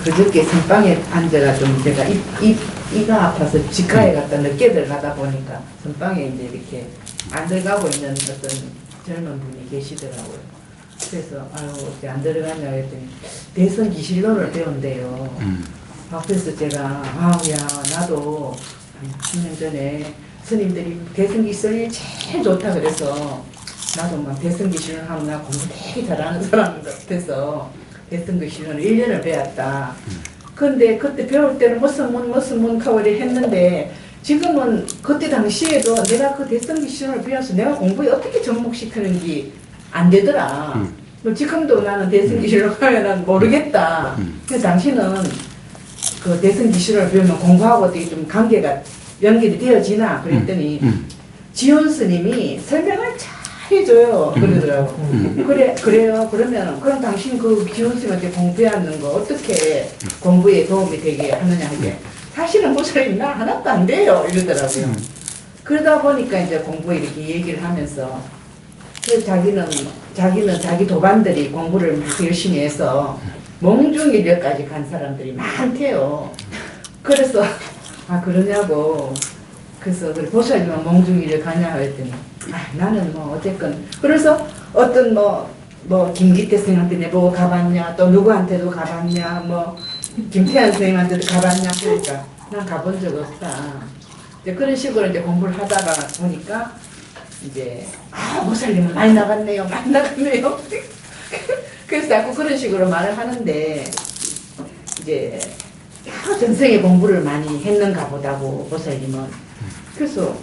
그저께 선방에 앉아가지고 제가 이가 아파서 직가에 갔다 늦게 들어가다 보니까 선방에 이제 이렇게 안 들어가고 있는 어떤 젊은 분이 계시더라고요. 그래서 아유 어떻게 안 들어가냐 했더니 대선 기실론을 배운대요. 그래서 제가 아우야 나도 한 10년 전에 스님들이 대선 기술이 제일 좋다 그래서 나도 막 대선 기술을 하면 나 공부 되게 잘하는 사람 같아서 대선 기술을 1년을 배웠다. 근데 그때 배울 때는 무슨 문 하고 했는데 지금은 그때 당시에도 내가 그 대선 기술을 배워서 내가 공부에 어떻게 접목시키는지 안 되더라. 지금도 나는 대선 기술을 하면 모르겠다. 그래서 당신은 그 대선 기술을 배우면 공부하고 어떻게 좀 관계가 연결이 되어지나 그랬더니 지원 스님이 설명을 잘 해줘요 그러더라고. 그래요. 그럼 당신 그 지원 스님한테 공부하는 거 어떻게 공부에 도움이 되게 하느냐 하게 사실은 모자리 나 하나도 안 돼요 이러더라고요. 그러다 보니까 이제 공부에 이렇게 얘기를 하면서 그래서 자기는 자기 도반들이 공부를 막 열심히 해서 몽중일려까지 간 사람들이 많대요. 그래서 아 그러냐고 그래서 그래 보살님은 몽중일려 가냐 했더니 아 나는 뭐 어쨌건 그래서 어떤 뭐 김기태 선생님한테 내보고 가봤냐 또 누구한테도 가봤냐 뭐 김태환 선생님한테도 가봤냐 그러니까 난 가본 적 없다. 이제 그런 식으로 이제 공부를 하다가 보니까 이제 아 보살님은 많이 나갔네요. 그래서 자꾸 그런 식으로 말을 하는데 이제 전생에 공부를 많이 했는가 보다고 보살님은. 그래서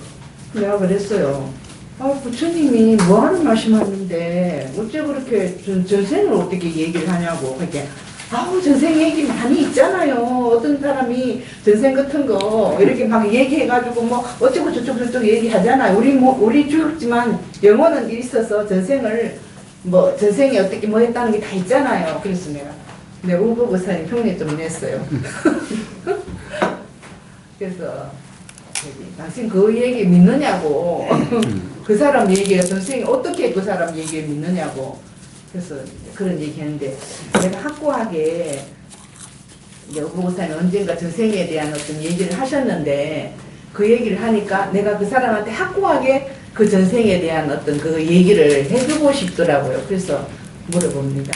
내가 그랬어요. 아 부처님이 뭐하는 말씀하는데 어째 그렇게 전생을 어떻게 얘기를 하냐고. 그렇게 아우 전생 얘기 많이 있잖아요. 어떤 사람이 전생 같은 거 이렇게 막 얘기해가지고 뭐 어쩌고 저쩌고 얘기하잖아요. 우리 죽었지만 영혼은 있어서 전생을 뭐 전생에 어떻게 뭐 했다는 게 다 있잖아요. 그래서 내가 우보고사님 흉내 좀 냈어요. 그래서 당신 그 얘기 믿느냐고. 그 사람 얘기가 전생에 어떻게 그 사람 얘기를 믿느냐고. 그래서 그런 얘기했는데 내가 확고하게 이제 우보고사님 언젠가 전생에 대한 어떤 얘기를 하셨는데 그 얘기를 하니까 내가 그 사람한테 확고하게 그 전생에 대한 어떤 그 얘기를 해주고 싶더라고요. 그래서 물어봅니다.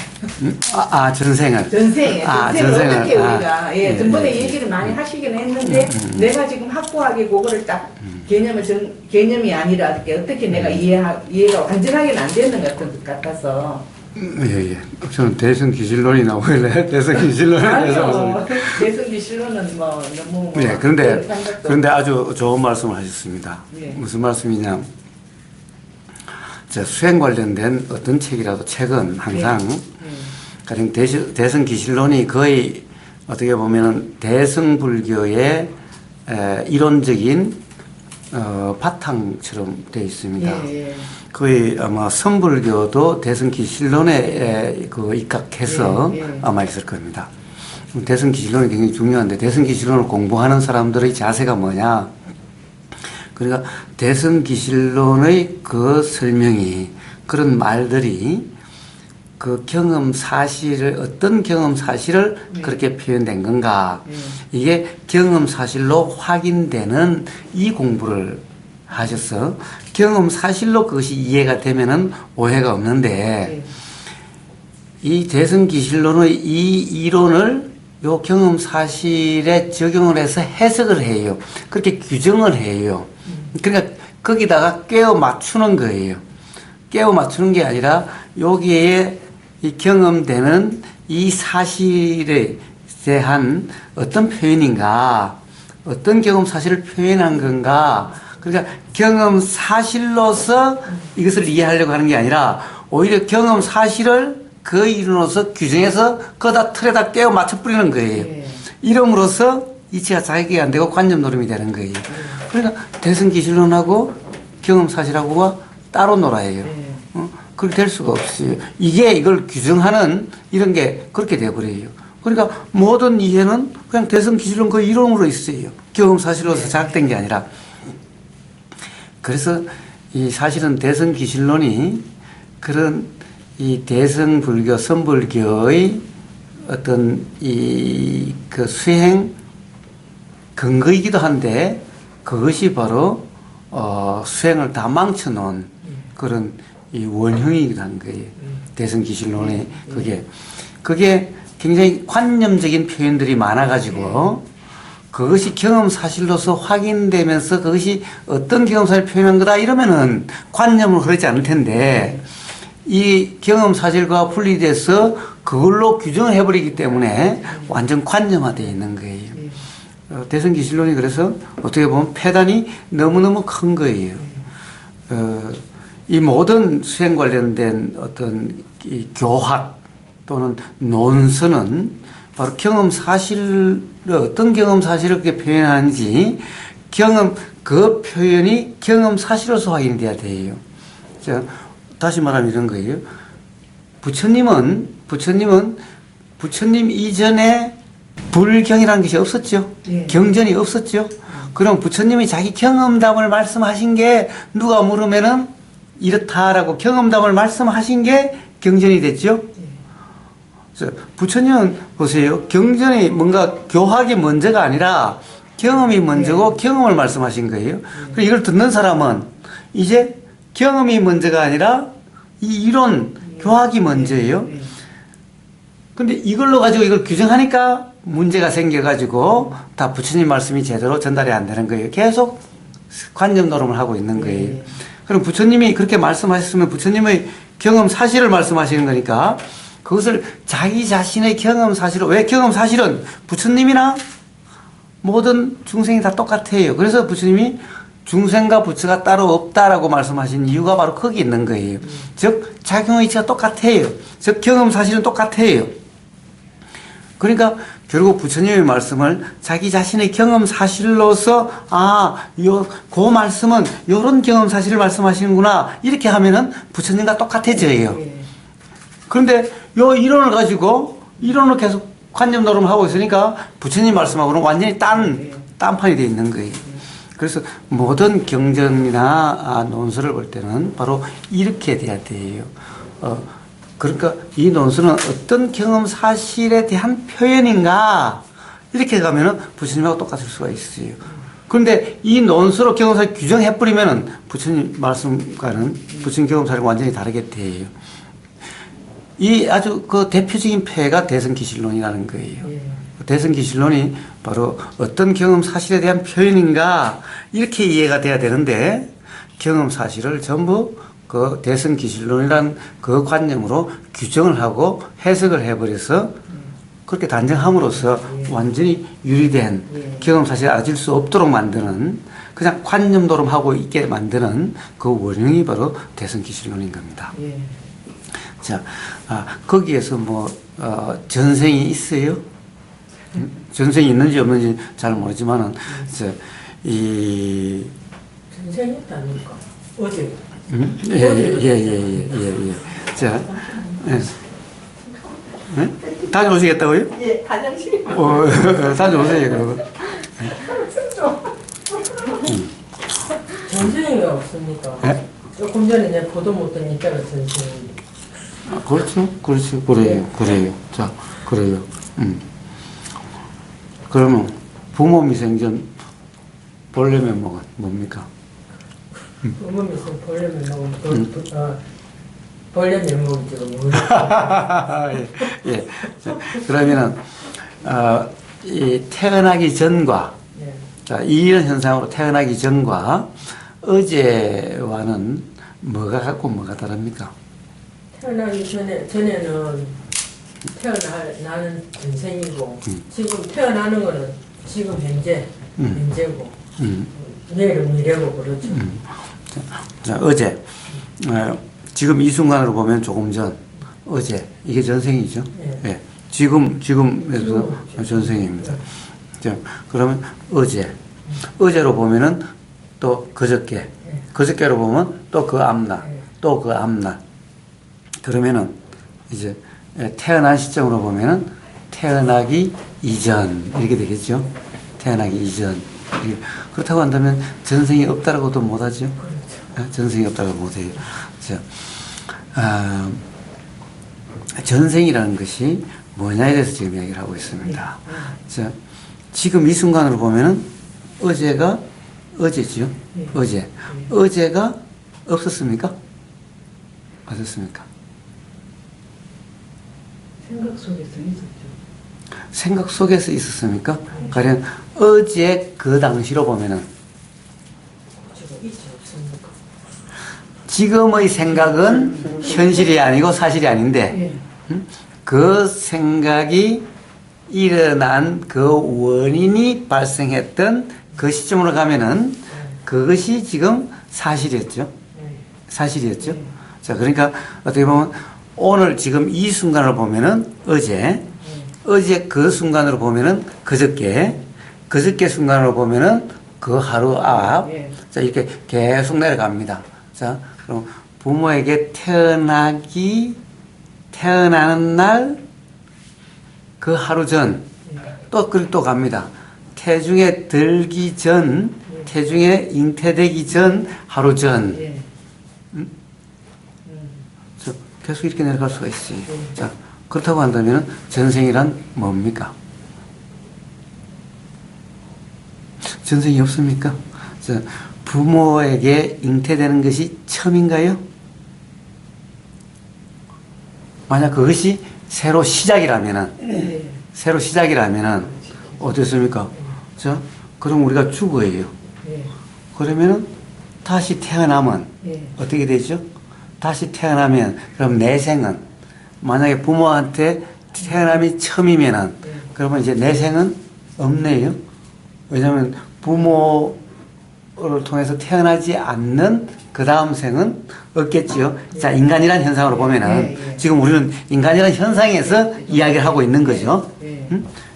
전생을. 전생을 어떻게 우리가 예, 전번에 얘기를 많이 하시긴 했는데 내가 지금 확고하게 그거를 딱 개념이 아니라 어떻게 내가 이해가 완전하게는 안 되는 것 같아서. 예. 저는 대선 기실론이 나오길래 대선 기실론에 대해서. 대선 기실론은 뭐 너무. 예, 그런데 아주 좋은 말씀을 하셨습니다. 예. 무슨 말씀이냐. 수행 관련된 어떤 책이라도 책은 항상 가령 대선 기실론이 거의 어떻게 보면은 대승불교의 이론적인 바탕처럼 되어 있습니다. 예. 거의 아마 선불교도 대선 기실론에 입각해서 아마 있을 겁니다. 대선 기실론이 굉장히 중요한데 대선 기실론을 공부하는 사람들의 자세가 뭐냐? 그러니까 대선 기실론의 그 설명이 그런 말들이 그 경험 사실을 어떤 경험 사실을 그렇게 표현된 건가 이게 경험 사실로 확인되는 이 공부를 하셔서 경험 사실로 그것이 이해가 되면은 오해가 없는데 이 대선 기실론의 이 이론을 요 경험 사실에 적용을 해서 해석을 해요. 그렇게 규정을 해요. 그러니까 거기다가 꿰어 맞추는 거예요. 꿰어 맞추는 게 아니라 여기에 이 경험되는 이 사실에 대한 어떤 표현인가, 어떤 경험 사실을 표현한 건가. 그러니까 경험 사실로서 이것을 이해하려고 하는 게 아니라 오히려 경험 사실을 그 이론으로서 규정해서 거기다 틀에다 꿰어 맞춰 뿌리는 거예요. 이름으로써 이치가 자기가 안 되고 관념 노름이 되는 거예요. 그러니까 대선 기실론하고 경험 사실하고가 따로 놀아요. 그렇게 될 수가 없어요. 이걸 규정하는 이런 게 그렇게 돼버려요. 그러니까 모든 이해는 그냥 대선 기실론 그 이론으로 있어요. 경험 사실로서 자각된 게 아니라. 그래서 이 사실은 대선 기실론이 그런 이 대승불교, 선불교의 어떤 그 수행 근거이기도 한데 그것이 바로 수행을 다 망쳐놓은 그런 이 원흉이기도 한 거예요. 대승기실론의 그게 굉장히 관념적인 표현들이 많아가지고 그것이 경험 사실로서 확인되면서 그것이 어떤 경험 사실을 표현한 거다 이러면은 관념으로 흐르지 않을 텐데 이 경험 사실과 분리돼서 그걸로 규정을 해버리기 때문에 완전 관념화되어 있는 거예요. 대승기실론이 그래서 어떻게 보면 폐단이 너무너무 큰 거예요. 이 모든 수행 관련된 어떤 이 교학 또는 논서는 바로 경험 사실을 어떤 경험 사실을 그렇게 표현하는지 그 표현이 경험 사실로서 확인이 돼야 돼요. 자, 다시 말하면 이런 거예요. 부처님 이전에 불경이라는 것이 없었죠. 예. 경전이 없었죠. 그럼 부처님이 자기 경험담을 말씀하신 게 누가 물으면은 이렇다라고 경험담을 말씀하신 게 경전이 됐죠. 부처님은 보세요. 경전이 뭔가 교학이 먼저가 아니라 경험이 먼저고 경험을 말씀하신 거예요. 그리고 이걸 듣는 사람은 이제 경험이 먼저가 아니라 이 이론, 교학이 먼저예요. 근데 이걸로 가지고 이걸 규정하니까 문제가 생겨가지고 다 부처님 말씀이 제대로 전달이 안 되는 거예요. 계속 관념 노름을 하고 있는 거예요. 그럼 부처님이 그렇게 말씀하셨으면 부처님의 경험 사실을 말씀하시는 거니까 그것을 자기 자신의 경험 사실로, 왜 경험 사실은 부처님이나 모든 중생이 다 똑같아요. 그래서 부처님이 중생과 부처가 따로 없다라고 말씀하신 이유가 바로 거기 있는 거예요. 즉 작용의 이치가 똑같아요. 즉 경험 사실은 똑같아요. 그러니까 결국 부처님의 말씀을 자기 자신의 경험 사실로서 그 말씀은 이런 경험 사실을 말씀하시는구나 이렇게 하면은 부처님과 똑같아져요. 그런데 요 이론을 가지고 이론을 계속 관념 노름을 하고 있으니까 부처님 말씀하고는 완전히 딴판이 되어 있는 거예요. 그래서 모든 경전이나 논설을 볼 때는 바로 이렇게 돼야 돼요. 그러니까 이 논설은 어떤 경험 사실에 대한 표현인가 이렇게 가면은 부처님하고 똑같을 수가 있어요. 그런데 이 논설로 경험 사실 규정해버리면은 부처님 말씀과는 부처님 경험 사실과 완전히 다르게 돼요. 이 아주 그 대표적인 폐가 대승기실론이라는 거예요. 대승기실론이 바로 어떤 경험 사실에 대한 표현인가 이렇게 이해가 돼야 되는데 경험 사실을 전부 그 대승기실론이라는 그 관념으로 규정을 하고 해석을 해버려서 그렇게 단정함으로써 완전히 유리된 경험 사실을 알아질 수 없도록 만드는 그냥 관념 노름하고 있게 만드는 그 원흉이 바로 대승기실론인 겁니다. 자, 거기에서 전생이 있어요? 전생이 있는지 없는지 잘 모르지만은, 전생이 있다니까. 어제. 예. 자, 다녀오시겠다고요? 예, 화장실. 다녀오세요, 그러면. 전생이 없습니까? 조금 전에 내가 보도 못한 이따가 전생이. 그렇죠. 그래요. 자, 그래요. 그러면 부모 미생전 보려면 뭡니까? 부모 미생 보려면 보려면 먹지가 예. 자, 그러면은 이 태어나기 전과 자, 이런 현상으로 태어나기 전과 어제와는 뭐가 같고 뭐가 다릅니까? 태어나기 전에는 나는 전생이고 지금 태어나는 거는 지금 현재고 내일은 미래고 그렇죠. 자, 어제 지금 이 순간으로 보면 조금 전 어제 이게 전생이죠. 예. 지금에서 전생입니다. 자, 그러면 어제로 보면은 또 그저께로 보면 또 그 앞날 그러면은 이제 태어난 시점으로 보면은 태어나기 이전 이렇게 되겠죠. 태어나기 이전. 그렇다고 한다면 전생이 없다라고도 못하죠. 전생이 없다고 못해요. 전생이라는 것이 뭐냐에 대해서 지금 이야기를 하고 있습니다. 자, 지금 이 순간으로 보면은 어제죠? 어제가 없었습니까? 어떻습니까? 생각 속에서 있었죠. 생각 속에서 있었습니까? 가령 어제 그 당시로 보면은 제가 있지 없습니까? 지금의 생각은 현실이 아니고 사실이 아닌데 그 생각이 일어난 그 원인이 발생했던 그 시점으로 가면은 그것이 지금 사실이었죠. 사실이었죠. 자, 그러니까 어떻게 보면 오늘 지금 이 순간을 보면은 어제 그 순간으로 보면은 그저께 순간으로 보면은 그 하루 앞. 자, 이렇게 계속 내려갑니다. 자, 그럼 부모에게 태어나는 날 그 하루 전, 또 갑니다. 태중에 들기 전, 태중에 잉태되기 전, 하루 전. 자, 계속 이렇게 내려갈 수가 있어요. 자, 그렇다고 한다면 전생이란 뭡니까? 전생이 없습니까? 자, 부모에게 잉태되는 것이 처음인가요? 만약 그것이 새로 시작이라면은 어떻습니까? 자, 그럼 우리가 죽어요. 그러면은 다시 태어나면 어떻게 되죠? 다시 태어나면 그럼 내 생은 만약에 부모한테 태어남이 처음이면은 그러면 이제 내 생은 없네요. 왜냐하면 부모를 통해서 태어나지 않는 그 다음 생은 없겠지요. 자, 인간이란 현상으로 보면은 지금 우리는 인간이란 현상에서 이야기를 하고 있는 거죠.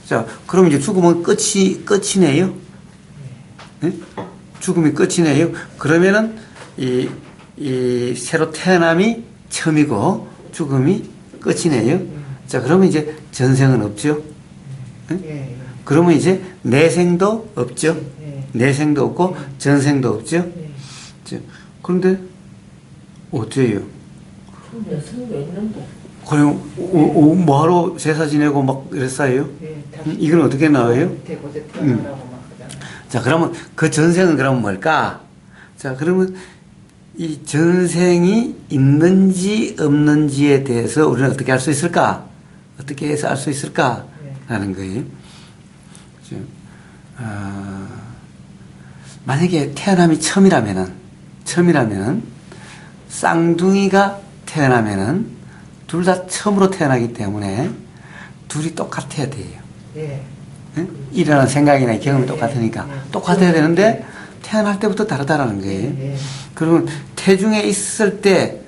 자, 그럼 이제 죽으면 끝이네요. 죽음이 끝이네요. 그러면은 이 새로 태어남이 처음이고 죽음이 끝이네요. 자, 그러면 이제 전생은 없죠. 그러면 이제 내생도 없죠. 내생도 없고 전생도 없죠. 자, 그런데 어째요? 여성도 있는데. 그럼 뭐하러 제사 지내고 막 이랬어요? 이건 어떻게 나와요? 자, 그러면 그 전생은 그러면 뭘까? 자, 그러면 이 전생이 있는지 없는지에 대해서 우리는 어떻게 알 수 있을까? 어떻게 해서 알 수 있을까? 라는 거예요. 만약에 태어남이 처음이라면은 쌍둥이가 태어나면은 둘 다 처음으로 태어나기 때문에 둘이 똑같아야 돼요. 일어나는 생각이나 경험이 똑같으니까 똑같아야 되는데 태어날 때부터 다르다라는 거예요. 그러면 태중에 있을 때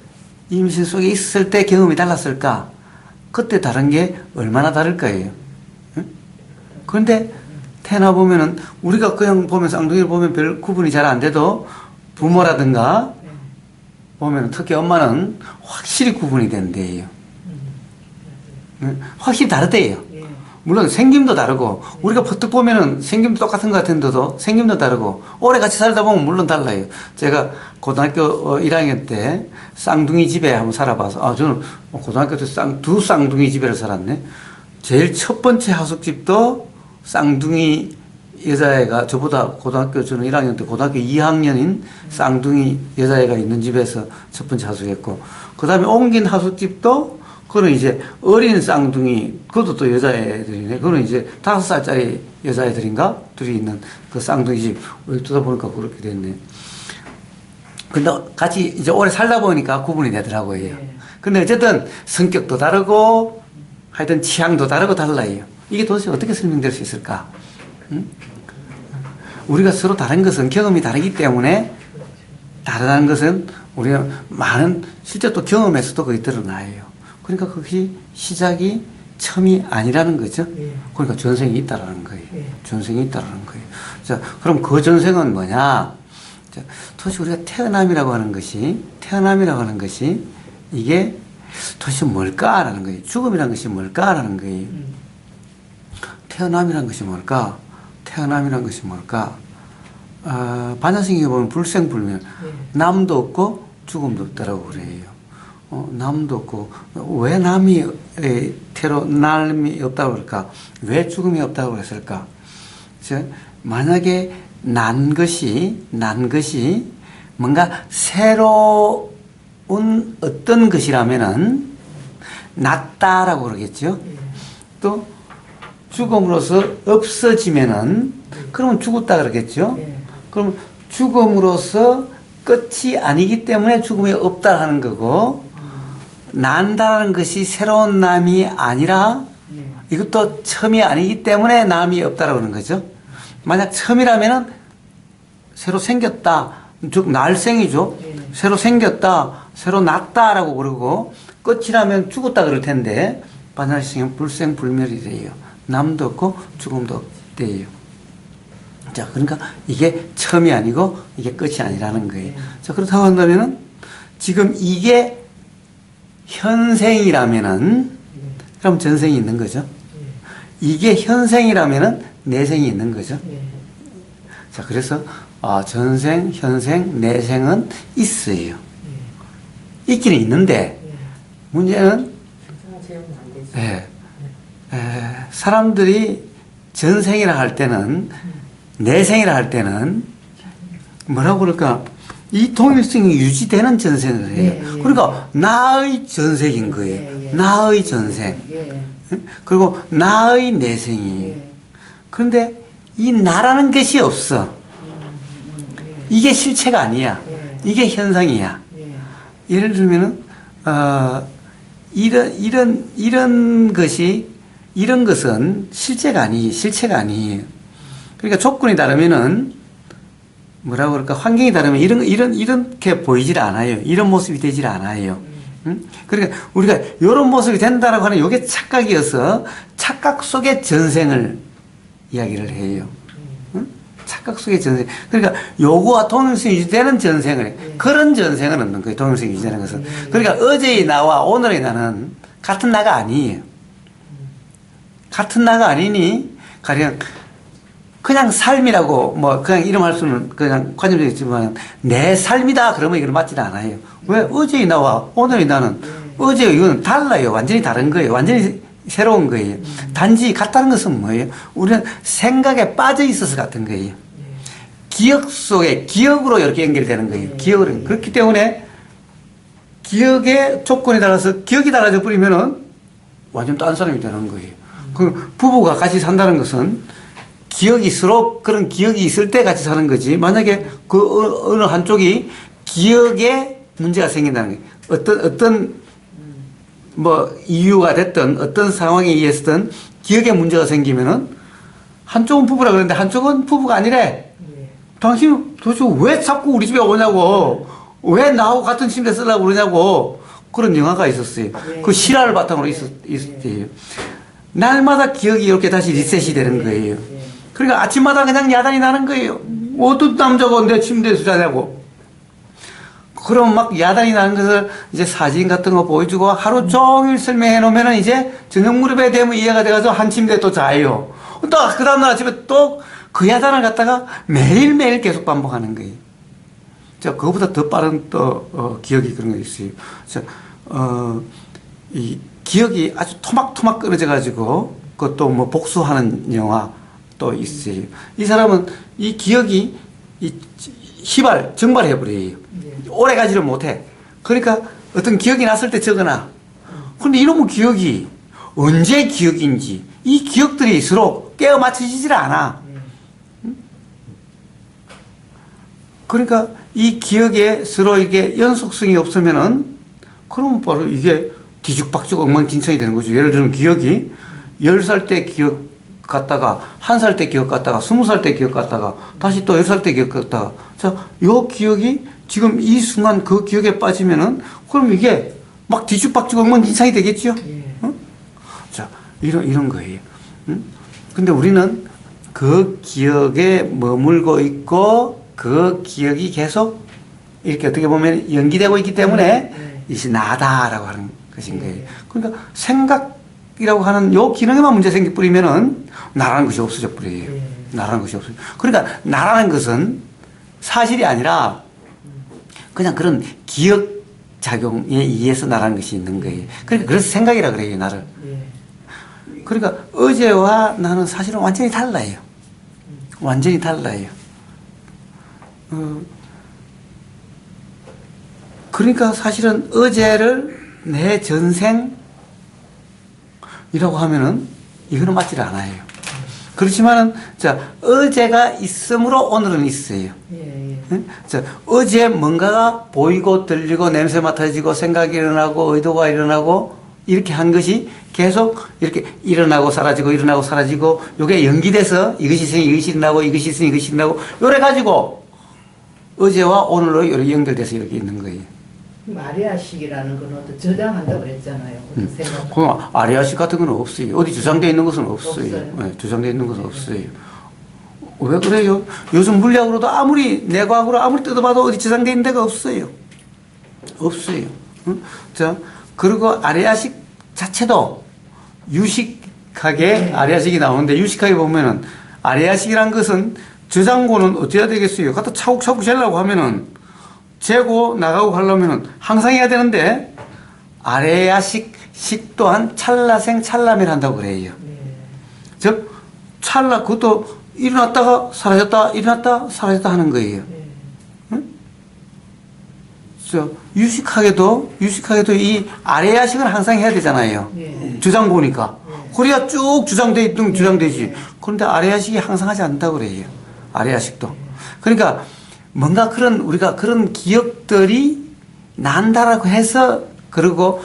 임신 속에 있을 때 경험이 달랐을까? 그때 다른 게 얼마나 다를 거예요. 그런데 태어나 보면은 우리가 그냥 보면 쌍둥이를 보면 별 구분이 잘 안 돼도 부모라든가 보면은 특히 엄마는 확실히 구분이 된대요. 확실히 다르대요. 물론 생김도 다르고 우리가 퍼뜩 보면은 생김도 똑같은 것 같은데도 생김도 다르고 오래 같이 살다 보면 물론 달라요. 제가 고등학교 1학년 때 쌍둥이 집에 한번 살아봐서 저는 고등학교 때 두 쌍둥이 집에를 살았네. 제일 첫 번째 하숙집도 쌍둥이 여자애가 저보다 저는 1학년 때 고등학교 2학년인 쌍둥이 여자애가 있는 집에서 첫 번째 하숙했고 그 다음에 옮긴 하숙집도 그거는 이제 어린 쌍둥이, 그것도 또 여자애들이네. 그거는 이제 5살짜리 여자애들인가? 둘이 있는 그 쌍둥이 집. 두다 보니까 그렇게 됐네. 근데 같이 이제 오래 살다 보니까 구분이 되더라고요. 근데 어쨌든 성격도 다르고, 하여튼 취향도 다르고 달라요. 이게 도대체 어떻게 설명될 수 있을까? 응? 우리가 서로 다른 것은 경험이 다르기 때문에 다르다는 것은 우리가 많은 실제 또 경험에서도 그게 드러나요. 그러니까 그것이 시작이 처음이 아니라는 거죠. 그러니까 전생이 있다라는 거예요. 전생이 있다라는 거예요. 자, 그럼 그 전생은 뭐냐? 자, 도대체 우리가 태어남이라고 하는 것이 이게 도대체 뭘까라는 거예요. 죽음이라는 것이 뭘까라는 거예요. 태어남이라는 것이 뭘까? 반야성경에 보면 불생불멸, 남도 없고 죽음도 없다라고 그래요. 남도 없고, 왜 남이, 남이 없다고 그럴까? 왜 죽음이 없다고 그랬을까? 만약에 난 것이 뭔가 새로운 어떤 것이라면은 낫다라고 그러겠죠? 또 죽음으로써 없어지면은 그러면 죽었다 그러겠죠? 그럼 죽음으로써 끝이 아니기 때문에 죽음이 없다 하는 거고, 난다라는 것이 새로운 남이 아니라 이것도 처음이 아니기 때문에 남이 없다라고 그러는 거죠. 만약 처음이라면은 새로 생겼다, 즉 날생이죠. 새로 생겼다, 새로 났다라고 그러고, 끝이라면 죽었다 그럴 텐데 반야신경 불생불멸이 돼요. 남도 없고 죽음도 없대요. 자, 그러니까 이게 처음이 아니고 이게 끝이 아니라는 거예요. 자, 그렇다고 한다면은 지금 이게 현생이라면은 그럼 전생이 있는 거죠. 이게 현생이라면은 내생이 있는 거죠. 자, 그래서 전생, 현생, 내생은 있어요. 있기는 있는데 문제는 사람들이 전생이라 할 때는 내생이라 할 때는 뭐라고 그럴까? 이 동일성이 유지되는 전생을 해요. 그러니까 나의 전생인 거예요. 나의 전생. 그리고 나의 내생이에요. 그런데 이 나라는 것이 없어. 이게 실체가 아니야. 이게 현상이야. 예를 들면은 이런 것은 실체가 아니에요. 그러니까 조건이 다르면은 뭐라고 그럴까? 환경이 다르면 이렇게 보이질 않아요. 이런 모습이 되질 않아요. 그러니까 우리가 이런 모습이 된다라고 하는 이게 착각이어서 착각 속의 전생을 이야기를 해요. 착각 속의 전생. 그러니까 요거와 동일성이 유지되는 전생을, 그런 전생은 없는 거예요. 동일성이 유지되는 것은. 그러니까 어제의 나와 오늘의 나는 같은 나가 아니에요. 같은 나가 아니니 가령 그냥 삶이라고 그냥 이름할 수는 그냥 관념적이지만 내 삶이다 그러면 이건 맞지는 않아요. 왜? 어제의 나와 오늘의 나는 어제의 이건 달라요. 완전히 다른 거예요. 완전히 새로운 거예요. 단지 같다는 것은 뭐예요? 우리는 생각에 빠져 있어서 같은 거예요. 기억 속에 기억으로 이렇게 연결되는 거예요. 기억으로. 그렇기 때문에 기억의 조건에 따라서 기억이 달라져 버리면은 완전 딴 사람이 되는 거예요. 그 부부가 같이 산다는 것은 그런 기억이 있을 때 같이 사는 거지. 만약에 그 어느 한쪽이 기억에 문제가 생긴다는 거예요. 어떤 이유가 됐든 어떤 상황에 의해서든 기억에 문제가 생기면은 한쪽은 부부라 그러는데 한쪽은 부부가 아니래. 당신 도대체 왜 자꾸 우리 집에 오냐고. 왜 나하고 같은 침대 쓰려고 그러냐고. 그런 영화가 있었어요. 그 실화를 바탕으로 있었대요. 날마다 기억이 이렇게 다시 리셋이 되는 거예요. 그러니까 아침마다 그냥 야단이 나는 거예요. 어떤 남자가 내 침대에서 자냐고. 그럼 막 야단이 나는 것을 이제 사진 같은 거 보여주고 하루 종일 설명해 놓으면은 이제 저녁 무렵에 되면 이해가 돼가지고 한 침대에 또 자요. 또 그 다음날 아침에 또 그 야단을 갖다가 매일매일 계속 반복하는 거예요. 그거보다 더 빠른 기억이 그런 거 있어요. 이 기억이 아주 토막토막 끊어져가지고 그것도 복수하는 영화 또 있어요. 이 사람은 이 기억이 증발해버려요. 오래 가지를 못해. 그러니까 어떤 기억이 났을 때 적어놔. 그런데 이러면 기억이 언제 기억인지 이 기억들이 서로 깨어 맞춰지질 않아. 그러니까 이 기억에 서로 이게 연속성이 없으면은 그러면 바로 이게 뒤죽박죽 엉망진창이 되는 거죠. 예를 들면 기억이 10살 때 기억 갔다가 1살 때 기억 갔다가 20살 때 기억 갔다가 다시 또 10살 때 기억 갔다가 요 기억이 지금 이 순간 그 기억에 빠지면은 그럼 이게 막 뒤죽박죽 엉망진창이 되겠죠. 이런 거예요. 근데 우리는 그 기억에 머물고 있고 그 기억이 계속 이렇게 어떻게 보면 연기되고 있기 때문에 이것이 나다라고 하는 것인 거예요. 그러니까 생각이라고 하는 요 기능에만 문제 생기 뿌리면은 나라는 것이 없어져 버려요. 나라는 것이 없어져. 그러니까 나라는 것은 사실이 아니라 그냥 그런 기억 작용에 의해서 나가는 것이 있는 거예요. 그러니까 그래서 생각이라 그래요, 나를. 예. 그러니까 어제와 나는 사실은 완전히 달라요. 완전히 달라요. 그러니까 사실은 어제를 내 전생이라고 하면은 이거는 맞지 않아요. 그렇지만은 자 어제가 있으므로 오늘은 있어요. 예, 예. 응? 자 어제 뭔가가 보이고 들리고 냄새 맡아지고 생각이 일어나고 의도가 일어나고 이렇게 한 것이 계속 이렇게 일어나고 사라지고 일어나고 사라지고 요게 연기돼서 이것이 있으니 이것이 일어나고 이것이 있으니 이것이 일어나고 요래 가지고 어제와 오늘로 이렇게 연결돼서 이렇게 있는 거예요. 마리아식이라는 건 어떤 저장한다고 그랬잖아요. 어떤 생각. 그럼 아리아식 같은 건 없어요. 어디 주장되어 있는 것은 없어요. 없어요. 네, 주장되어 있는 것은 없어요. 왜 그래요? 요즘 물리학으로도 아무리 내과학으로 아무리 뜯어봐도 어디 주장되어 있는 데가 없어요. 없어요. 응? 자, 그리고 아리아식 자체도 유식하게 아리아식이 나오는데 유식하게 보면은 아리아식이란 것은 저장고는 어찌해야 되겠어요? 갖다 차곡차곡 재려고 하면은 재고 나가고 하려면은 항상 해야 되는데 아레야식 또한 찰나생 찰나멸 한다고 그래요. 즉 찰나 그것도 일어났다가 사라졌다 일어났다 사라졌다 하는 거예요. 응? 저 유식하게도 이 아레야식은 항상 해야 되잖아요. 주장고니까 그래야 쭉 주장돼 있든 주장되지. 그런데 아레야식이 항상 하지 않는다고 그래요. 아레야식도. 그러니까 뭔가 우리가 그런 기억들이 난다라고 해서, 그리고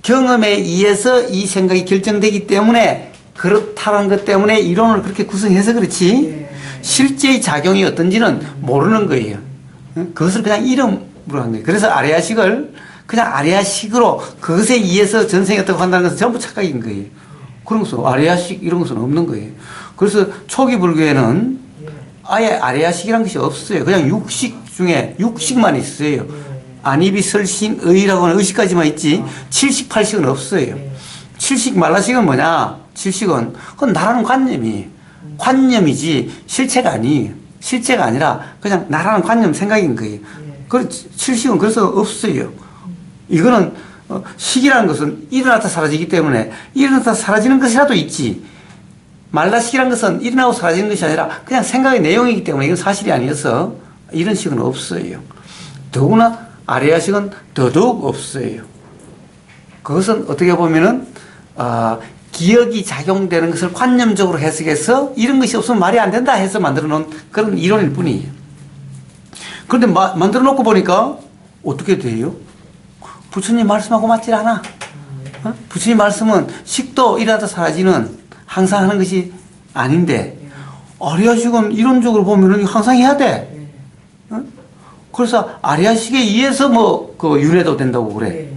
경험에 의해서 이 생각이 결정되기 때문에, 그렇다는 것 때문에 이론을 그렇게 구성해서 그렇지, 실제의 작용이 어떤지는 모르는 거예요. 그것을 그냥 이름으로 한 거예요. 그래서 아레아식을 그냥 아레아식으로 그것에 의해서 전생이었다고 한다는 것은 전부 착각인 거예요. 그런 것은 아레아식 이런 것은 없는 거예요. 그래서 초기 불교에는 아예 아레아식이라는 것이 없어요. 그냥 육식 중에 육식만 있어요. 안입이 설신 의라고 하는 의식까지만 있지 7식 8식은 없어요. 7식 말라식은 뭐냐? 7식은 그건 나라는 관념이지 실체가 아니에요. 실제가 아니라 그냥 나라는 관념 생각인 거예요. 그 7식은 그래서 없어요. 이거는 식이라는 것은 일어났다 사라지기 때문에 일어났다 사라지는 것이라도 있지, 말라식이라는 것은 일어나고 사라지는 것이 아니라 그냥 생각의 내용이기 때문에 이건 사실이 아니어서 이런 식은 없어요. 더구나 아레아식은 더더욱 없어요. 그것은 어떻게 보면은 기억이 작용되는 것을 관념적으로 해석해서 이런 것이 없으면 말이 안 된다 해서 만들어 놓은 그런 이론일 뿐이에요. 그런데 만들어 놓고 보니까 어떻게 돼요? 부처님 말씀하고 맞질 않아. 부처님 말씀은 식도 일어나다 사라지는 항상 하는 것이 아닌데, 아리아식은 이론적으로 보면은 항상 해야 돼. 그래서 아리아식에 의해서 윤회도 된다고 그래.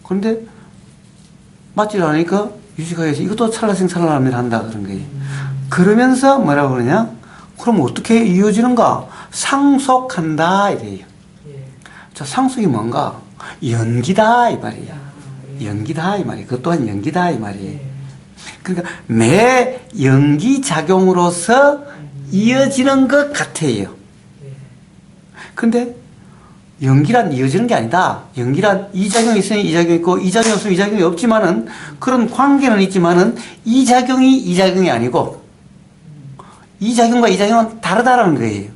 그런데 맞지 않으니까 유식하게 해서 이것도 찰나생 찰나멸 한다 그런 거예요. 그러면서 뭐라고 그러냐? 그럼 어떻게 이어지는가? 상속한다 이래요. 자, 상속이 뭔가? 연기다 이 말이야. 연기다 이 말이야. 그것 또한 연기다 이 말이에요. 그러니까 매 연기 작용으로서 이어지는 것 같아요. 그런데 연기란 이어지는 게 아니다. 연기란 이 작용이 있으니 이 작용이 있고 이 작용이 없으면 이 작용이 없지만은 그런 관계는 있지만은 이 작용이 아니고 이 작용과 이 작용은 다르다라는 거예요.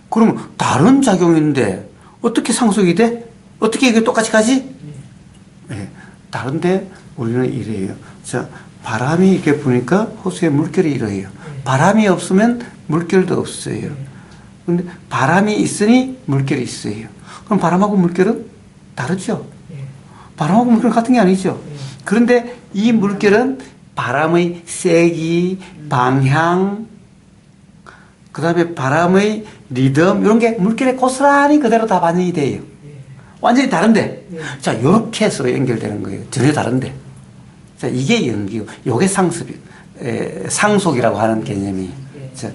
그러면 다른 작용인데 어떻게 상속이 돼? 어떻게 이게 똑같이 가지? 네. 다른데 우리는 이래요. 자, 바람이 이렇게 부니까 호수에 물결이 일어요. 바람이 없으면 물결도 없어요. 근데 바람이 있으니 물결이 있어요. 그럼 바람하고 물결은 다르죠? 바람하고 물결은 같은 게 아니죠? 그런데 이 물결은 바람의 세기, 방향, 그 다음에 바람의 리듬, 이런 게 물결에 고스란히 그대로 다 반영이 돼요. 완전히 다른데. 자, 요렇게 해서 연결되는 거예요. 전혀 다른데. 자, 이게 연기고, 요게 상속이라고 하는 개념이. 자,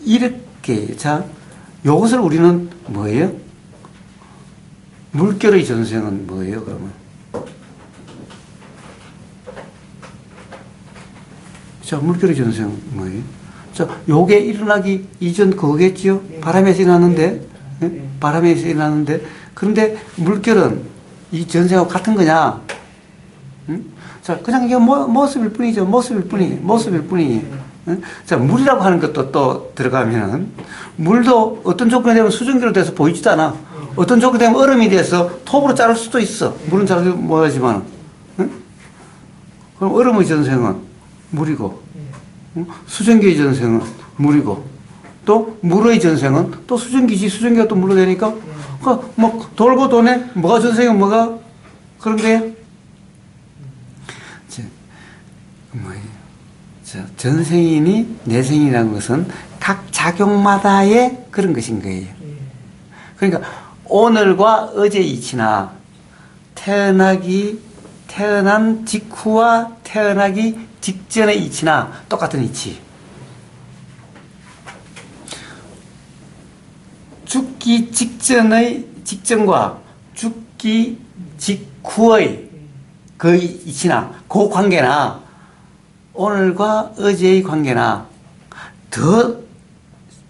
이렇게, 자, 요것을 우리는 뭐예요? 물결의 전생은 뭐예요, 그러면? 자, 물결의 전생은 뭐예요? 자, 요게 일어나기 이전 그거겠죠? 바람에서 일어났는데, 바람에서 일어났는데, 그런데 물결은 이 전생하고 같은 거냐? 응? 자, 그냥 이게 모습일 뿐이죠. 모습일 뿐이. 응? 자, 물이라고 하는 것도 또 들어가면은, 물도 어떤 조건이 되면 수증기로 돼서 보이지도 않아. 어떤 조건이 되면 얼음이 돼서 톱으로 자를 수도 있어. 물은 자르기 못하지만. 응? 그럼 얼음의 전생은 물이고, 응? 수증기의 전생은 물이고, 또 물의 전생은 또 수증기지. 수증기가 또 물로 되니까, 뭐, 돌고 도네? 뭐가 전생은 뭐가? 그런 거예요? 자, 전생이니 내생이라는 것은 각 작용마다의 그런 것인 거예요. 그러니까 오늘과 어제 이치나 태어난 직후와 태어나기 직전의 이치나 똑같은 이치. 죽기 직전과 죽기 직후의 그 이치나 그 관계나 오늘과 어제의 관계나 더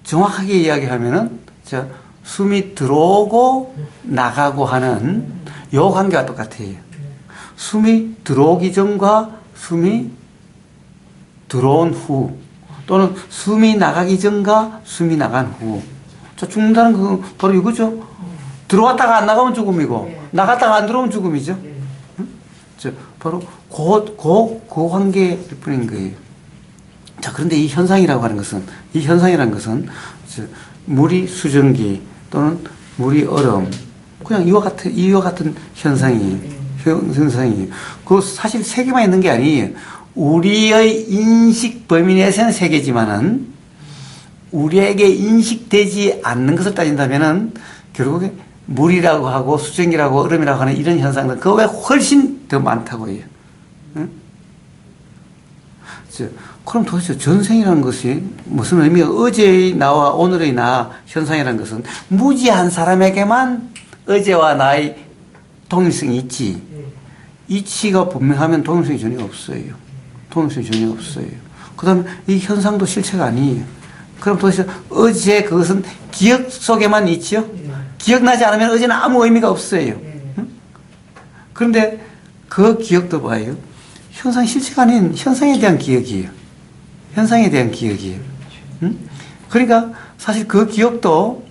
정확하게 이야기하면은 숨이 들어오고 나가고 하는 요 관계가 똑같아요. 숨이 들어오기 전과 숨이 들어온 후 또는 숨이 나가기 전과 숨이 나간 후. 자, 죽는다는 거 바로 이거죠. 들어왔다가 안 나가면 죽음이고 나갔다가 안 들어오면 죽음이죠. 자, 바로 그 관계일 뿐인 거예요. 자, 그런데 이 현상이라는 것은 물이 수증기 또는 물이 얼음, 그냥 이와 같은 현상이에요. 그 사실 세 개만 있는 게 아니에요. 우리의 인식 범위 내에서는 세 개지만은 우리에게 인식되지 않는 것을 따진다면은 결국에 물이라고 하고 수증기라고 얼음이라고 하는 이런 현상들 그 외에 훨씬 더 많다고 해요. 응? 그럼 도대체 전생이라는 것이 무슨 의미가 어제의 나와 오늘의 나 현상이라는 것은 무지한 사람에게만 어제와 나의 동일성이 있지. 이치가 분명하면 동일성이 전혀 없어요. 그 다음에 이 현상도 실체가 아니에요. 그럼 도대체 어제 그것은 기억 속에만 있지요? 기억나지 않으면 어제는 아무 의미가 없어요. 응? 그런데 그 기억도 봐요. 현상 실체가 아닌 현상에 대한 기억이에요. 응? 그러니까 사실 그 기억도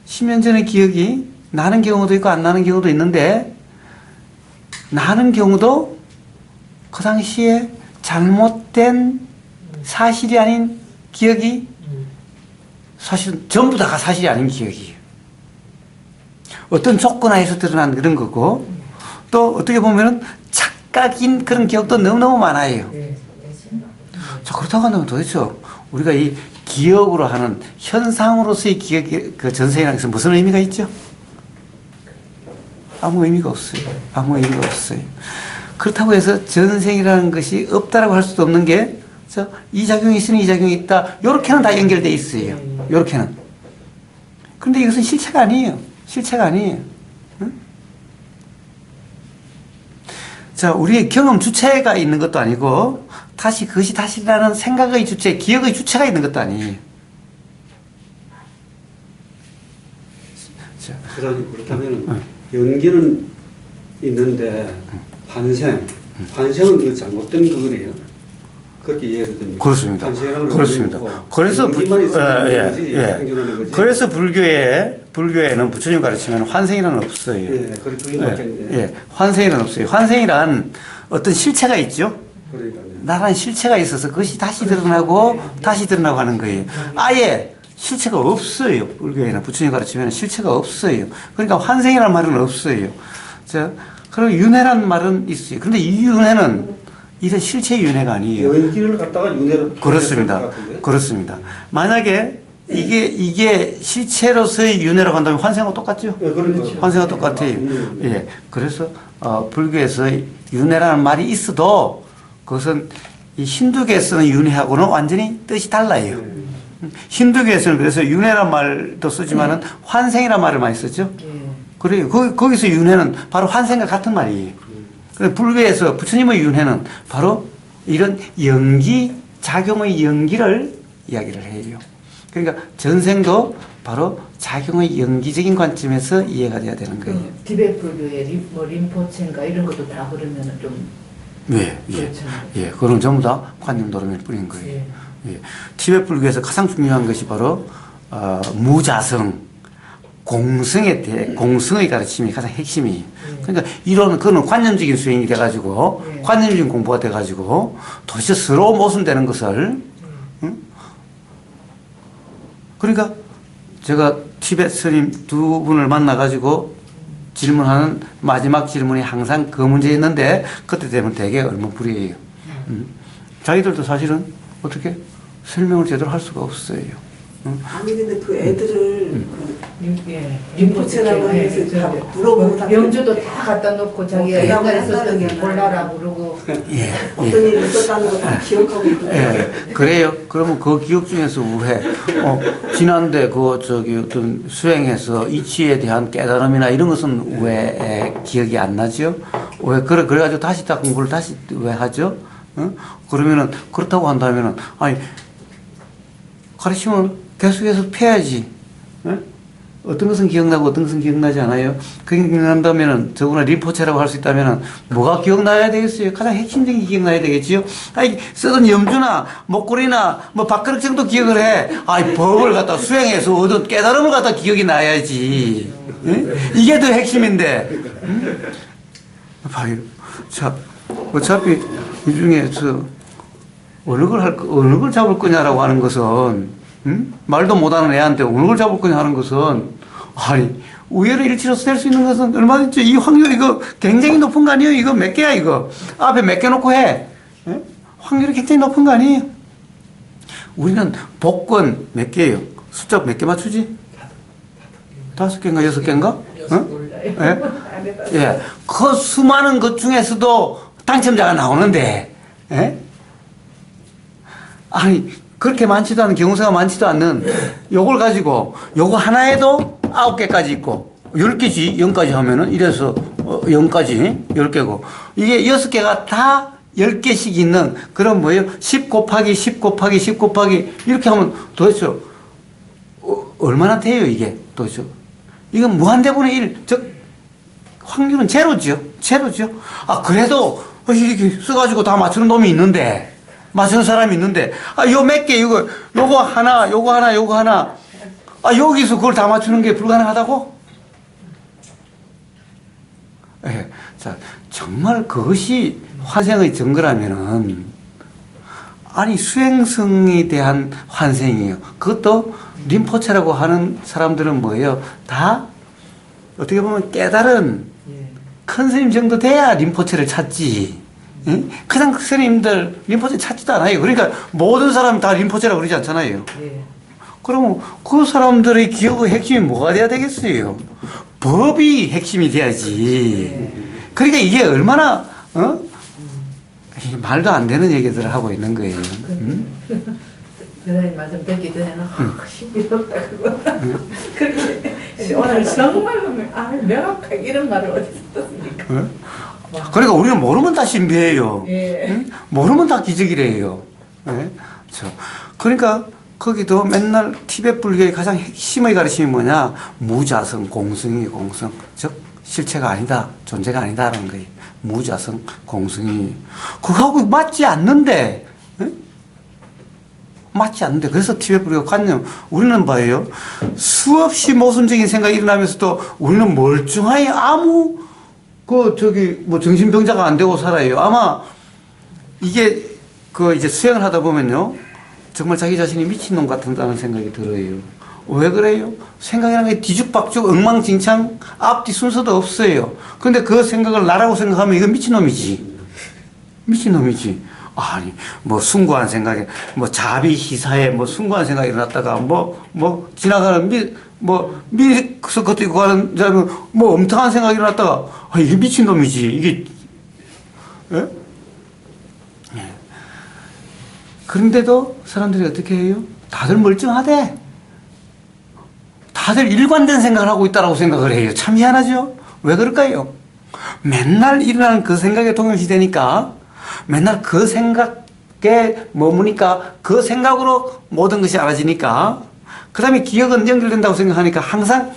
10년 전의 기억이 나는 경우도 있고 안 나는 경우도 있는데 나는 경우도 그 당시에 잘못된 사실이 아닌 기억이 사실 전부 다가 사실이 아닌 기억이에요. 어떤 조건 하에서 드러난 그런 거고 또 어떻게 보면은 착각인 그런 기억도 너무너무 많아요. 자, 그렇다고 한다면 도대체 우리가 이 기억으로 하는 현상으로서의 기억이 그 전생이라는 것은 무슨 의미가 있죠? 아무 의미가 없어요. 그렇다고 해서 전생이라는 것이 없다라고 할 수도 없는 게 이 작용이 있으니 이 작용이 있다. 요렇게는 다 연결되어 있어요. 요렇게는. 그런데 이것은 실체가 아니에요. 응? 자, 우리의 경험 주체가 있는 것도 아니고 그것이 다시라는 생각의 주체, 기억의 주체가 있는 것도 아니에요. 그렇다면 연기는 있는데 환생은 그 잘못된 그거네요. 그렇게 이해해도 됩니까? 그렇습니다. 그래서 불교에는 부처님 가르치면 환생이란 없어요. 환생이란 없어요. 환생이란 어떤 실체가 있죠. 나란 실체가 있어서 그것이 다시 드러나고 하는 거예요. 아예 실체가 없어요. 불교에는 부처님 가르치면 실체가 없어요. 그러니까 환생이라는 말은 없어요. 자, 그리고 윤회라는 말은 있어요. 그런데 이 윤회는 이런 실체의 윤회가 아니에요. 연기를 갖다가 윤회로 그렇습니다. 만약에 이게 실체로서의 윤회라고 한다면 환생하고 똑같죠? 그렇죠. 환생하고 똑같아요. 예. 그래서 불교에서 윤회라는 말이 있어도 그것은 이 힌두교에서는 윤회하고는 완전히 뜻이 달라요. 힌두교에서는 그래서 윤회란 말도 쓰지만은 환생이란 말을 많이 쓰죠. 그래요. 거기서 윤회는 바로 환생과 같은 말이에요. 불교에서 부처님의 윤회는 바로 이런 작용의 연기를 이야기를 해요. 그러니까 전생도 바로 작용의 연기적인 관점에서 이해가 돼야 되는 거예요. 그 티베트 불교의 림포체인가 이런 것도 다 그러면은 좀 예, 예, 그렇죠. 예, 그건 전부 다 관념 도름일 뿐인 거예요. 예. 예. 티베트 불교에서 가장 중요한 것이 바로 무자성, 공성의 가르침이 가장 핵심이에요. 그러니까 이런 그런 관념적인 수행이 돼가지고 관념적인 공부가 돼가지고 도대체 서로 모순되는 것을 그러니까 제가 티베트 스님 두 분을 만나가지고 질문하는 마지막 질문이 항상 그 문제였는데 그때 되면 되게 얼마불이에요. 자기들도 사실은 어떻게 설명을 제대로 할 수가 없어요. 아니 근데 그 애들을 림포체라고 해서 다 물어보고 다 명주도 다 갖다 놓고 자기가 대답을 옛날에 썼던 게 한다는 게 몰라라 부르고 예. 어떤 일이 있었다는 거 다 기억하고 있거든요. 예, 그래요. 그러면 그 기억 중에서 왜, 지난데 어떤 수행해서 이치에 대한 깨달음이나 이런 것은 왜 기억이 안 나죠? 왜, 그래가지고 다시 다 공부를 다시 왜 하죠? 그러면은, 그렇다고 한다면은, 아니, 가르침을 계속해서 펴야지. 어떤 것은 기억나고 어떤 것은 기억나지 않아요? 그게 기억난다면은, 저거나 림포체라고 할 수 있다면은, 뭐가 기억나야 되겠어요? 가장 핵심적인 게 기억나야 되겠지요? 아니, 쓰던 염주나, 목걸이나, 밥그릇 정도 기억을 해. 아니, 법을 갖다 수행해서 얻은 깨달음을 갖다 기억이 나야지. 이게 더 핵심인데. 봐요. 자, 어차피 이 중에서 어느 걸 잡을 거냐라고 하는 것은, 말도 못하는 애한테 어느 걸 잡을 거냐 하는 것은, 아니, 우열의 일치로서 될 수 있는 것은 얼마든지 이 확률, 이거 굉장히 높은 거 아니에요? 이거 몇 개야, 이거? 앞에 몇 개 놓고 해. 확률이 굉장히 높은 거 아니에요? 우리는 복권 몇 개예요? 숫자 몇 개 맞추지? 5개인가, 6개인가? 예? 예. 그 수많은 것 중에서도 당첨자가 나오는데, 예? 아니, 그렇게 많지도 않은, 경우수가 많지도 않는 요걸 가지고, 요거 하나에도 9개까지 있고, 10개지, 0까지 하면은, 이래서, 0까지, 10개고, 이게 6개가 다 10개씩 있는, 그런 뭐예요? 10 곱하기 10 곱하기 10 곱하기, 이렇게 하면 도대체, 얼마나 돼요, 이게? 도대체. 이건 무한대분의 1, 즉, 확률은 제로죠. 제로죠. 아, 그래도, 이렇게 써가지고 다 맞추는 놈이 있는데, 맞추는 사람이 있는데, 요 몇 개, 요거 하나, 요거 하나, 요거 하나, 여기서 그걸 다 맞추는 게 불가능하다고? 예. 자, 정말 그것이 환생의 증거라면은, 아니, 수행성에 대한 환생이에요. 그것도 림포체라고 하는 사람들은 뭐예요? 다, 어떻게 보면 깨달은 큰 스님 정도 돼야 림포체를 찾지. 응? 그냥 스님들 림포체 찾지도 않아요. 그러니까 모든 사람이 다 림포체라고 그러지 않잖아요. 예. 그러면 그 사람들의 기억의 핵심이 뭐가 돼야 되겠어요? 법이 핵심이 돼야지. 그러니까 이게 얼마나 이게 말도 안 되는 얘기들을 하고 있는 거예요. 응? 대단히 말씀 듣기 전에는 신비롭다 그거 그렇게 오늘 정말 명확하게 이런 말을 어디서 듣습니까? 그러니까 우리는 모르면 다 신비해요. 예. 응? 모르면 다 기적이래요. 예? 그러니까 거기도 맨날 티베트 불교의 가장 핵심의 가르침이 뭐냐? 무자성, 공성이 공성. 즉 실체가 아니다. 존재가 아니다라는 거예요. 무자성, 공성이. 그거하고 맞지 않는데. 예? 맞지 않는데. 그래서 티베트 불교 관념, 우리는 봐요. 수없이 모순적인 생각이 일어나면서도 우리는 멀쩡하게 아무 정신병자가 안 되고 살아요. 아마, 이게, 이제 수행을 하다 보면요. 정말 자기 자신이 미친놈 같다는 생각이 들어요. 왜 그래요? 생각이라는 게 뒤죽박죽, 엉망진창, 앞뒤 순서도 없어요. 근데 그 생각을 나라고 생각하면 이건 미친놈이지. 미친놈이지. 아니, 숭고한 생각에, 자비희사에, 숭고한 생각이 일어났다가, 지나가는 미래서 것도 있고 하는 사람은, 엄청난 생각이 일어났다가, 이게 미친놈이지. 이게, 예? 예. 그런데도 사람들이 어떻게 해요? 다들 멀쩡하대. 다들 일관된 생각을 하고 있다라고 생각을 해요. 참 희한하죠? 왜 그럴까요? 맨날 일어나는 그 생각에 동일시되니까, 맨날 그 생각에 머무니까 그 생각으로 모든 것이 알아지니까 그 다음에 기억은 연결된다고 생각하니까 항상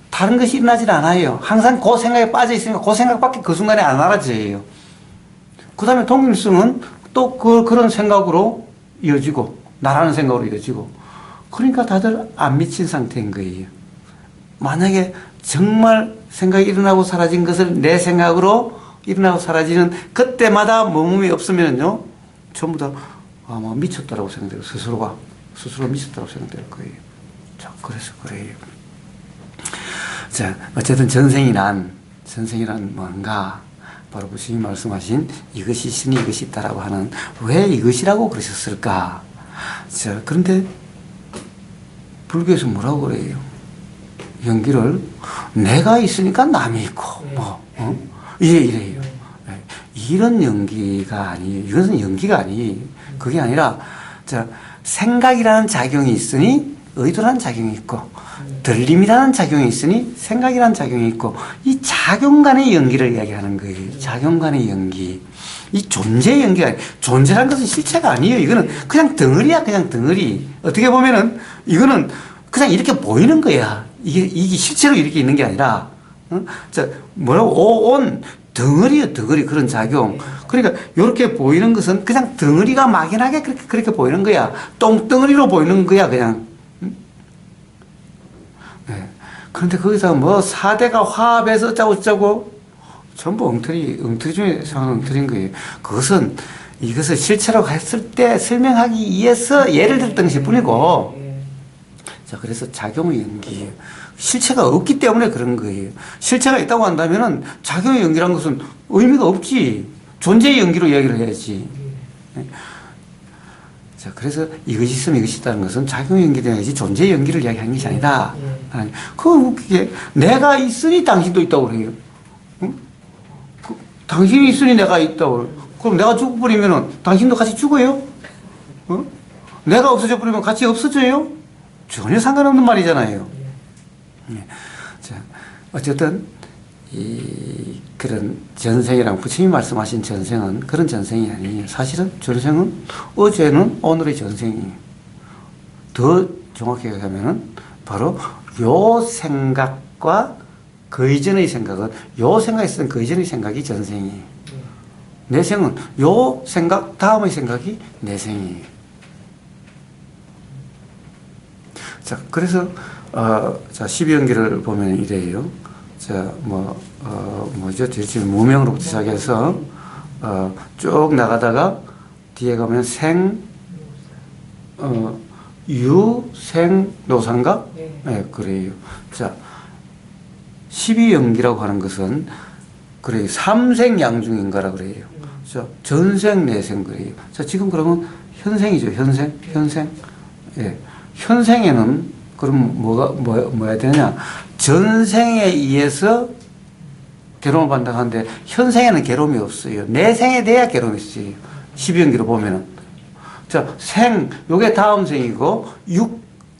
다른 것이 일어나질 않아요. 항상 그 생각에 빠져 있으니까 그 생각밖에 그 순간에 안 알아져요. 그 다음에 동일성은 또 그런 생각으로 이어지고, 나라는 생각으로 이어지고. 그러니까 다들 안 미친 상태인 거예요. 만약에 정말 생각이 일어나고 사라진 것을 내 생각으로 일어나고 사라지는 그때마다 머금이 없으면요, 전부 다 아마 미쳤다라고 생각돼요. 스스로 미쳤다고 생각될 거예요. 자, 그래서 그래요. 자, 어쨌든 전생이란 뭔가, 바로 부처님이 말씀하신 이것이 있으니 이것이 있다라고 하는, 왜 이것이라고 그러셨을까? 자, 그런데 불교에서 뭐라고 그래요? 연기를 내가 있으니까 남이 있고, 이래요. 이런 연기가 아니에요. 이것은 연기가 아니에요. 그게 아니라, 자, 생각이라는 작용이 있으니 의도라는 작용이 있고, 들림이라는 작용이 있으니 생각이라는 작용이 있고, 이 작용 간의 연기를 이야기하는 거예요. 작용 간의 연기. 이 존재의 연기가 아니에요. 존재라는 것은 실체가 아니에요. 이거는 그냥 덩어리야, 그냥 덩어리. 어떻게 보면은, 이거는 그냥 이렇게 보이는 거야. 이게 실체로 이렇게 있는 게 아니라, 자, 온, 덩어리요, 덩어리. 그런 작용. 그러니까, 이렇게 보이는 것은 그냥 덩어리가 막연하게 그렇게 보이는 거야. 똥덩어리로 보이는 거야, 그냥. 네. 그런데 거기서 뭐, 4대가 화합해서 어쩌고, 전부 엉터리 중에 상한 엉터리인 거예요. 이것을 실체로 했을 때 설명하기 위해서 예를 들었던 것일 뿐이고, 자, 그래서 작용의 연기예요. 실체가 없기 때문에 그런 거예요. 실체가 있다고 한다면은 작용의 연기란 것은 의미가 없지. 존재의 연기로 이야기를 해야지. 자, 그래서 이것이 있으면 이것이 있다는 것은 작용의 연기를 해야지 존재의 연기를 이야기하는 것이 아니다. 그거 웃기게, 내가 있으니 당신도 있다고 그래요. 응? 당신이 있으니 내가 있다고 그래요. 그럼 내가 죽어버리면은 당신도 같이 죽어요? 어? 내가 없어져 버리면 같이 없어져요? 전혀 상관없는 말이잖아요. 자, 어쨌든, 그런 전생이랑 부처님이 말씀하신 전생은 그런 전생이 아니에요. 사실은 전생은 어제는 오늘의 전생이에요. 더 정확하게 하면은 바로 요 생각과 그 이전의 생각은, 요 생각이 있었던 그 이전의 생각이 전생이에요. 내 생은 요 생각 다음의 생각이 내 생이에요. 자, 그래서, 자, 12연기를 보면 이래요. 자, 뭐죠? 지금 무명으로부터 시작해서, 쭉 나가다가, 뒤에 가면 노상가? 네, 그래요. 자, 12연기라고 하는 것은, 그래요. 삼생양중인가라 그래요. 자, 전생, 내생 그래요. 자, 지금 그러면 현생이죠. 현생. 예. 현생에는 그럼 뭐야 되느냐? 전생에 의해서 괴로움을 받는다고 하는데 현생에는 괴로움이 없어요. 내생에 대해 괴로움이 있어요. 12연기로 보면은. 자, 요게 다음 생이고,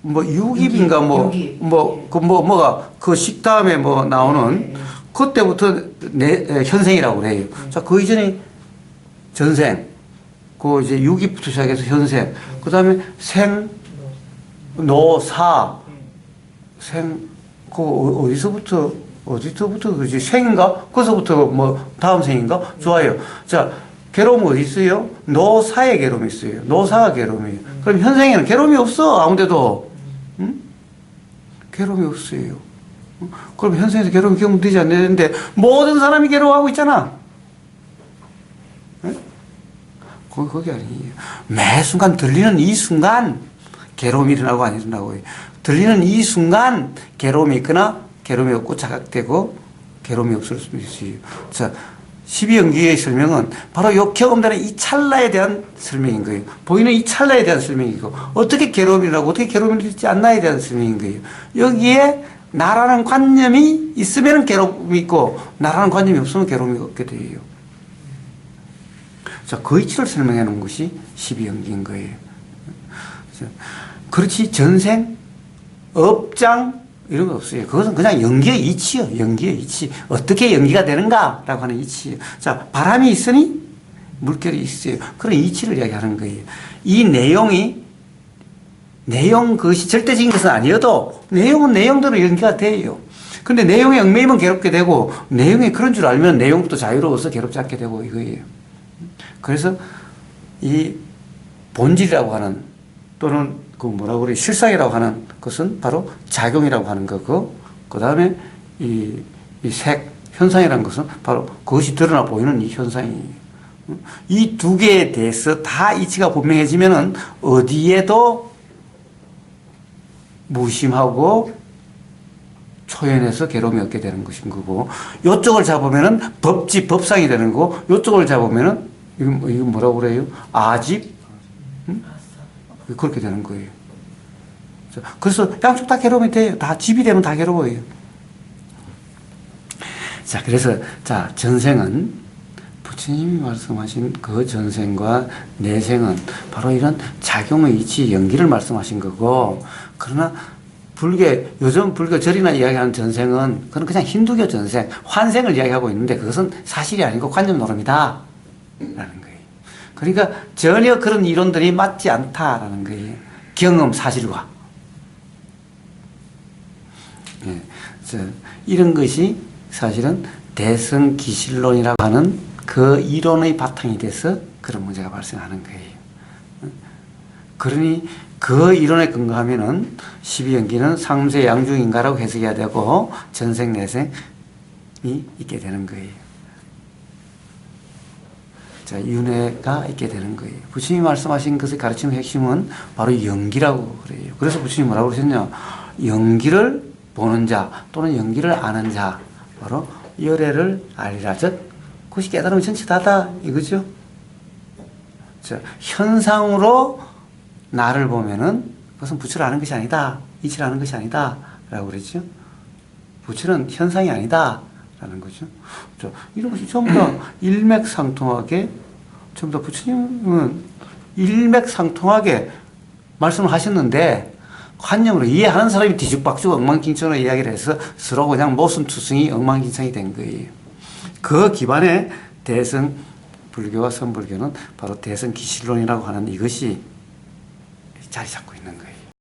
육입인가 그 식다음에 나오는 그때부터 현생이라고 그래요. 자, 그 이전에 전생, 그 이제 육입부터 시작해서 현생, 그 다음에 어디서부터 그지? 생인가? 거기서부터 다음 생인가? 좋아요. 자, 괴로움 어디 있어요? 노사에 괴로움이 있어요. 노사가 괴로움이에요. 그럼 현생에는 괴로움이 없어, 아무데도. 응? 괴로움이 없어요. 그럼 현생에서 괴로움이 경험되지 않는데, 모든 사람이 괴로워하고 있잖아. 응? 거기 아니에요. 매 순간 들리는 이 순간, 괴로움이 일어나고 안 일어나고, 들리는 이 순간 괴로움이 있거나 괴로움이 없고 자각되고 괴로움이 없을 수도 있어요. 자, 12연기의 설명은 바로 요 경험되는 이 찰나에 대한 설명인 거예요. 보이는 이 찰나에 대한 설명이고, 어떻게 괴로움이 일어나고 어떻게 괴로움이 일지 않나에 대한 설명인 거예요. 여기에 나라는 관념이 있으면 괴로움이 있고, 나라는 관념이 없으면 괴로움이 없게 돼요. 자, 그 이치를 설명해 놓은 것이 12연기인 거예요. 그렇지, 전생, 업장, 이런 거 없어요. 그것은 그냥 연기의 이치요. 연기의 이치. 어떻게 연기가 되는가라고 하는 이치요. 자, 바람이 있으니 물결이 있어요. 그런 이치를 이야기하는 거예요. 이 내용이 내용 그것이 절대적인 것은 아니어도 내용은 내용대로 연기가 돼요. 근데 내용에 얽매이면 괴롭게 되고 내용이 그런 줄 알면 내용도 자유로워서 괴롭지 않게 되고 이거예요. 그래서 이 본질이라고 하는 또는 그 뭐라고 그래 실상이라고 하는 것은 바로 작용이라고 하는 거고 그 다음에 이 색 현상이라는 것은 바로 그것이 드러나 보이는 이 현상이에요. 이 두 개에 대해서 다 이치가 분명해지면은 어디에도 무심하고 초연해서 괴로움이 없게 되는 것인 거고, 요쪽을 잡으면은 법상이 되는 거고, 요쪽을 잡으면은, 이거 뭐라고 그래요? 아집? 그렇게 되는 거예요. 그래서 양쪽 다 괴로움이 돼요. 다 집이 되면 다 괴로워요. 자, 그래서, 자, 전생은, 부처님이 말씀하신 그 전생과 내생은 바로 이런 작용의 이치, 연기를 말씀하신 거고, 그러나 요즘 불교 절이나 이야기하는 전생은 그건 그냥 힌두교 전생, 환생을 이야기하고 있는데 그것은 사실이 아니고 관념 노름이다. 라는 거예요. 그러니까 전혀 그런 이론들이 맞지 않다라는 거예요. 경험 사실과. 예. 이런 것이 사실은 대승기실론이라고 하는 그 이론의 바탕이 돼서 그런 문제가 발생하는 거예요. 그러니 그 이론에 근거하면은 12연기는 상세 양중인가라고 해석해야 되고 전생 내생이 있게 되는 거예요. 자, 윤회가 있게 되는 거예요. 부처님이 말씀하신 것의 가르침의 핵심은 바로 연기라고 그래요. 그래서 부처님이 뭐라고 그러셨냐? 연기를 보는 자 또는 연기를 아는 자, 바로 열애를 알리라. 즉, 그것이 깨달음의 전체다다 이거죠. 자, 현상으로 나를 보면은 그것은 부처를 아는 것이 아니다. 이치를 아는 것이 아니다. 라고 그랬죠. 부처는 현상이 아니다. 라는 거죠. 자, 이런 것이 전부 다 일맥상통하게, 전부 다 부처님은 일맥상통하게 말씀을 하셨는데, 관념으로 이해하는 사람이 뒤죽박죽 엉망진창으로 이야기를 해서 서로 그냥 모순투성이 엉망진창이 된 거예요. 그 기반에 대승 불교와 선불교는 바로 대승기실론이라고 하는 이것이 자리 잡고 있는 거예요.